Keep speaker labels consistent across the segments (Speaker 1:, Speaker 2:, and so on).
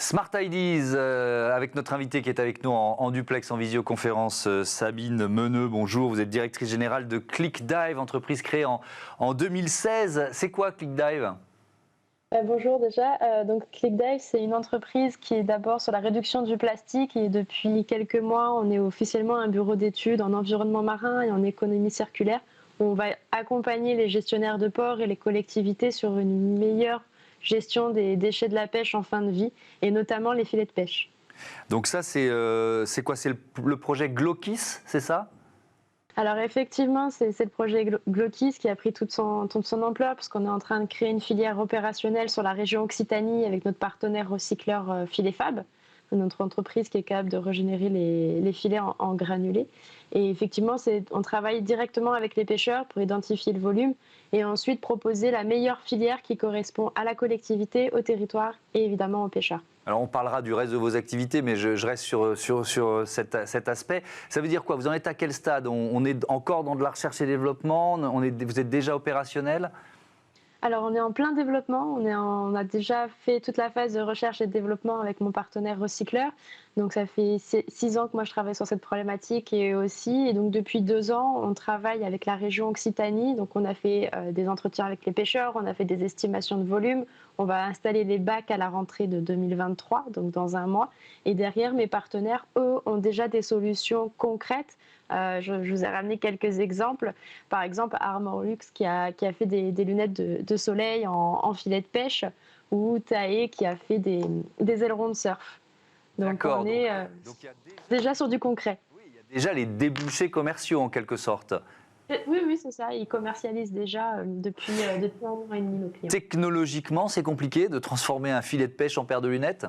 Speaker 1: Smart Ideas, avec notre invité qui est avec nous en duplex, en visioconférence, Sabine Meneux. Bonjour, vous êtes directrice générale de ClickDive, entreprise créée en 2016. C'est quoi ClickDive ?
Speaker 2: Bonjour déjà, donc ClickDive c'est une entreprise qui est d'abord sur la réduction du plastique et depuis quelques mois on est officiellement un bureau d'études en environnement marin et en économie circulaire. On va accompagner les gestionnaires de ports et les collectivités sur une meilleure gestion des déchets de la pêche en fin de vie et notamment les filets de pêche.
Speaker 1: Donc ça c'est quoi ? C'est le projet Glokis, c'est ça ?
Speaker 2: Alors effectivement, c'est le projet Glokis qui a pris toute son ampleur parce qu'on est en train de créer une filière opérationnelle sur la région Occitanie avec notre partenaire recycleur Filefab, notre entreprise qui est capable de régénérer les filets en granulés. Et effectivement, on travaille directement avec les pêcheurs pour identifier le volume et ensuite proposer la meilleure filière qui correspond à la collectivité, au territoire et évidemment aux pêcheurs.
Speaker 1: Alors on parlera du reste de vos activités, mais je reste sur cet aspect. Ça veut dire quoi ? Vous en êtes à quel stade ? On est encore dans de la recherche et développement ? Vous êtes déjà opérationnel ?
Speaker 2: Alors, on est en plein développement. On a déjà fait toute la phase de recherche et de développement avec mon partenaire recycleur. Donc, ça fait 6 ans que moi, je travaille sur cette problématique et aussi. Et donc, depuis 2 ans, on travaille avec la région Occitanie. Donc, on a fait des entretiens avec les pêcheurs, on a fait des estimations de volume. On va installer les bacs à la rentrée de 2023, donc dans un mois. Et derrière, mes partenaires, eux, ont déjà des solutions concrètes. Je vous ai ramené quelques exemples. Par exemple, Armorlux qui a fait des lunettes de soleil en filet de pêche ou Tae qui a fait des ailerons de surf. Donc on est
Speaker 1: donc il y a
Speaker 2: déjà sur du concret.
Speaker 1: oui, il y a déjà les débouchés commerciaux en quelque sorte.
Speaker 2: Oui, c'est ça. Ils commercialisent déjà depuis 1 an et demi nos clients.
Speaker 1: Technologiquement, c'est compliqué de transformer un filet de pêche en paire de lunettes ?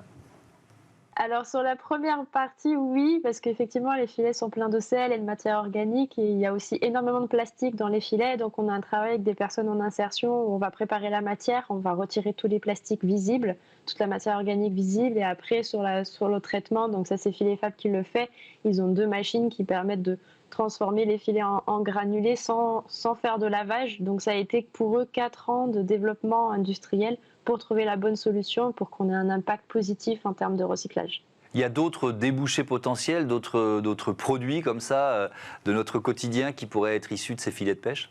Speaker 2: Alors sur la première partie, oui, parce qu'effectivement les filets sont pleins de sel et de matière organique et il y a aussi énormément de plastique dans les filets. Donc on a un travail avec des personnes en insertion où on va préparer la matière, on va retirer tous les plastiques visibles, toute la matière organique visible et après sur le traitement, donc ça c'est Filefab qui le fait, ils ont 2 machines qui permettent de transformer les filets en granulés sans faire de lavage. Donc ça a été pour eux 4 ans de développement industriel pour trouver la bonne solution pour qu'on ait un impact positif en termes de recyclage.
Speaker 1: Il y a d'autres débouchés potentiels, d'autres produits comme ça de notre quotidien qui pourraient être issus de ces filets de pêche ?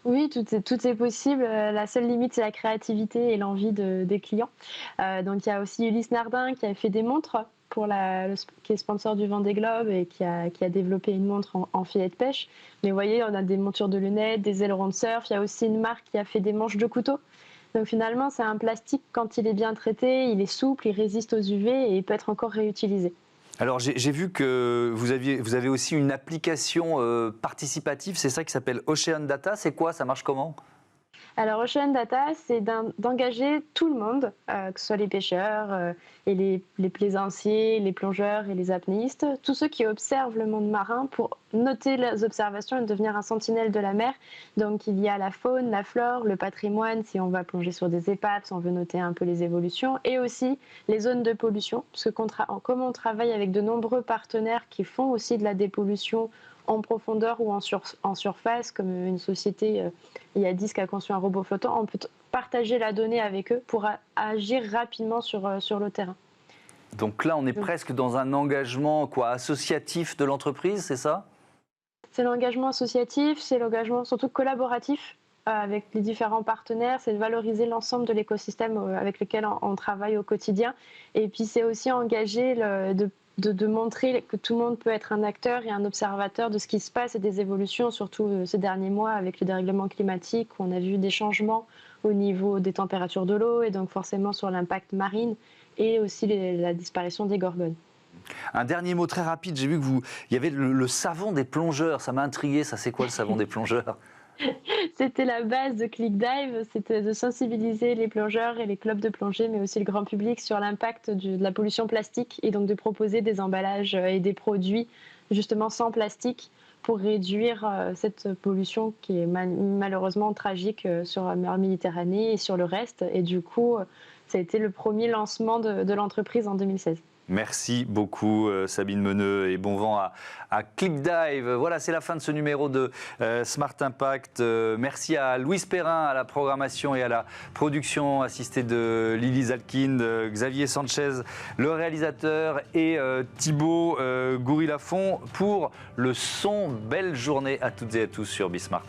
Speaker 2: Oui, tout est possible. La seule limite, c'est la créativité et l'envie des clients. Donc, il y a aussi Ulysse Nardin qui a fait des montres qui est sponsor du Vendée Globe et qui a développé une montre en filet de pêche. Mais vous voyez, on a des montures de lunettes, des ailerons de surf. Il y a aussi une marque qui a fait des manches de couteau. Donc finalement, c'est un plastique, quand il est bien traité, il est souple, il résiste aux UV et il peut être encore réutilisé.
Speaker 1: Alors j'ai vu que vous avez aussi une application participative, c'est ça qui s'appelle Ocean Data. C'est quoi ? Ça marche comment ?
Speaker 2: Alors Ocean Data, c'est d'engager tout le monde, que ce soit les pêcheurs et les plaisanciers, les plongeurs et les apnéistes, tous ceux qui observent le monde marin pour noter leurs observations et devenir un sentinelle de la mer. Donc il y a la faune, la flore, le patrimoine, si on va plonger sur des épaves, si on veut noter un peu les évolutions, et aussi les zones de pollution, parce que comme on travaille avec de nombreux partenaires qui font aussi de la dépollution en profondeur ou en surface, comme une société IADIS qui a conçu un robot flottant, on peut partager la donnée avec eux pour agir rapidement sur le terrain.
Speaker 1: Donc là, on est presque dans un engagement associatif de l'entreprise, c'est ça ?
Speaker 2: C'est l'engagement associatif, c'est l'engagement surtout collaboratif avec les différents partenaires, c'est de valoriser l'ensemble de l'écosystème avec lequel on travaille au quotidien. Et puis c'est aussi engager de montrer que tout le monde peut être un acteur et un observateur de ce qui se passe et des évolutions, surtout ces derniers mois avec le dérèglement climatique, où on a vu des changements au niveau des températures de l'eau et donc forcément sur l'impact marine et aussi la disparition des gorgones.
Speaker 1: Un dernier mot très rapide, j'ai vu il y avait le savon des plongeurs, ça m'a intrigué, ça c'est quoi le savon des plongeurs ?
Speaker 2: C'était la base de ClickDive, c'était de sensibiliser les plongeurs et les clubs de plongée, mais aussi le grand public sur l'impact de la pollution plastique et donc de proposer des emballages et des produits justement sans plastique pour réduire cette pollution qui est malheureusement tragique sur la mer Méditerranée et sur le reste. Et du coup, ça a été le premier lancement de l'entreprise en 2016.
Speaker 1: Merci beaucoup Sabine Meneux et bon vent à ClickDive. Voilà, c'est la fin de ce numéro de Smart Impact. Merci à Louise Perrin à la programmation et à la production assistée de Lily Zalkind, Xavier Sanchez, le réalisateur, et Thibaut Goury-Lafont pour le son. Belle journée à toutes et à tous sur Bismart.